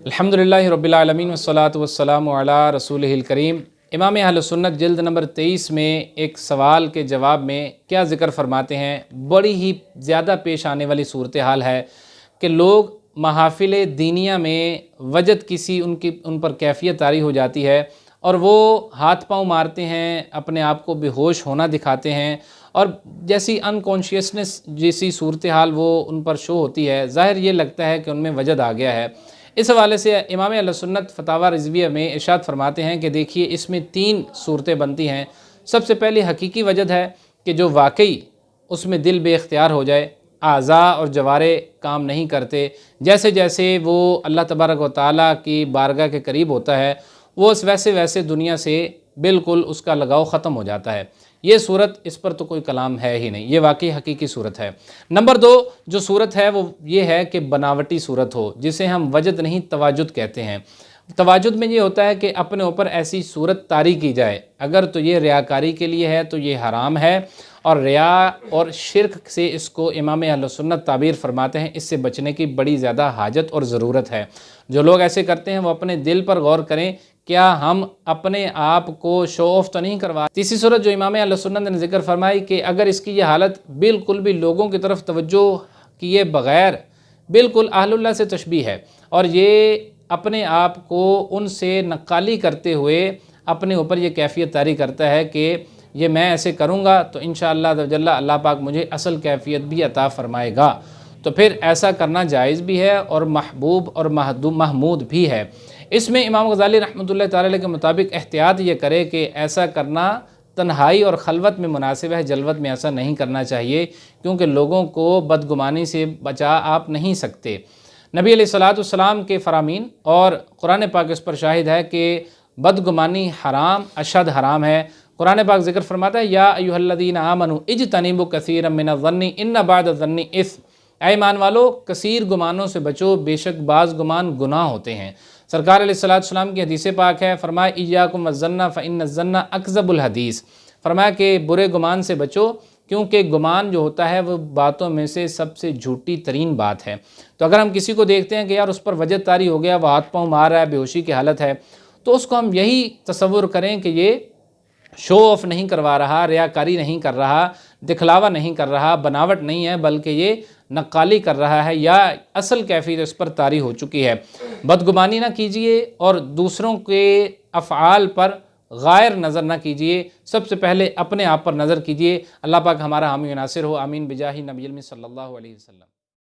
الحمدللہ رب العالمین والصلاة والسلام علی رسولہ الکریم۔ امام اہل سنت جلد نمبر 23 میں ایک سوال کے جواب میں کیا ذکر فرماتے ہیں؟ بڑی ہی زیادہ پیش آنے والی صورتحال ہے کہ لوگ محافل دینیہ میں وجد کسی ان پر کیفیت طاری ہو جاتی ہے اور وہ ہاتھ پاؤں مارتے ہیں، اپنے آپ کو بے ہوش ہونا دکھاتے ہیں، اور جیسی انکانشیسنس جیسی صورتحال وہ ان پر شو ہوتی ہے، ظاہر یہ لگتا ہے کہ ان میں وجد آ گیا ہے۔ اس حوالے سے امام اہل سنت فتاوی رضویہ میں ارشاد فرماتے ہیں کہ دیکھیے اس میں 3 صورتیں بنتی ہیں۔ سب سے پہلی حقیقی وجد ہے کہ جو واقعی اس میں دل بے اختیار ہو جائے، اعضاء اور جوارے کام نہیں کرتے، جیسے جیسے وہ اللہ تبارک و تعالیٰ کی بارگاہ کے قریب ہوتا ہے وہ ویسے دنیا سے بالکل اس کا لگاؤ ختم ہو جاتا ہے۔ یہ صورت، اس پر تو کوئی کلام ہے ہی نہیں، یہ واقعی حقیقی صورت ہے۔ نمبر 2 جو صورت ہے وہ یہ ہے کہ بناوٹی صورت ہو، جسے ہم وجد نہیں تواجد کہتے ہیں۔ تواجد میں یہ ہوتا ہے کہ اپنے اوپر ایسی صورت طاری کی جائے، اگر تو یہ ریاکاری کے لیے ہے تو یہ حرام ہے، اور ریا اور شرک سے اس کو امام اہل سنت تعبیر فرماتے ہیں اس سے بچنے کی بڑی زیادہ حاجت اور ضرورت ہے۔ جو لوگ ایسے کرتے ہیں وہ اپنے دل پر غور کریں، کیا ہم اپنے آپ کو شو آف تو نہیں کروا۔ تیسری صورت جو امام اہل سنت نے ذکر فرمائی کہ اگر اس کی یہ حالت بالکل بھی لوگوں کی طرف توجہ کیے بغیر بالکل اہل اللہ سے تشبیہ ہے، اور یہ اپنے آپ کو ان سے نقالی کرتے ہوئے اپنے اوپر یہ کیفیت طاری کرتا ہے کہ یہ میں ایسے کروں گا تو انشاءاللہ اللہ پاک مجھے اصل کیفیت بھی عطا فرمائے گا، تو پھر ایسا کرنا جائز بھی ہے اور محبوب اور محمود بھی ہے۔ اس میں امام غزالی رحمۃ اللہ تعالی کے مطابق احتیاط یہ کرے کہ ایسا کرنا تنہائی اور خلوت میں مناسب ہے، جلوت میں ایسا نہیں کرنا چاہیے، کیونکہ لوگوں کو بدگمانی سے بچا آپ نہیں سکتے۔ نبی علیہ السلام کے فرامین اور قرآن پاک اس پر شاہد ہے کہ بدگمانی حرام اشد حرام ہے۔ قرآن پاک ذکر فرماتا ہے یا ایھا الذین آمنوا اجتنبوا کثیرا من الظن ان بعض الظن اثم، اے ایمان والو کثیر گمانوں سے بچو، بے شک بعض گمان گناہ ہوتے ہیں۔ سرکار علیہ السلام کی حدیث پاک ہے، فرمایا ایاکم الظن فإن الظن اکذب الحدیث، فرمایا کہ برے گمان سے بچو کیونکہ گمان جو ہوتا ہے وہ باتوں میں سے سب سے جھوٹی ترین بات ہے۔ تو اگر ہم کسی کو دیکھتے ہیں کہ یار اس پر وجد طاری ہو گیا، وہ ہاتھ پاؤں مار رہا ہے، بے ہوشی کی حالت ہے، تو اس کو ہم یہی تصور کریں کہ یہ شو آف نہیں کروا رہا، ریاکاری نہیں کر رہا، دکھلاوا نہیں کر رہا، بناوٹ نہیں ہے، بلکہ یہ نقالی کر رہا ہے یا اصل کیفیت اس پر طاری ہو چکی ہے۔ بدگمانی نہ کیجئے اور دوسروں کے افعال پر غائر نظر نہ کیجئے، سب سے پہلے اپنے آپ پر نظر کیجئے۔ اللہ پاک ہمارا حامی و ناصر ہو، آمین بجاہ نبی صلی اللہ علیہ وسلم۔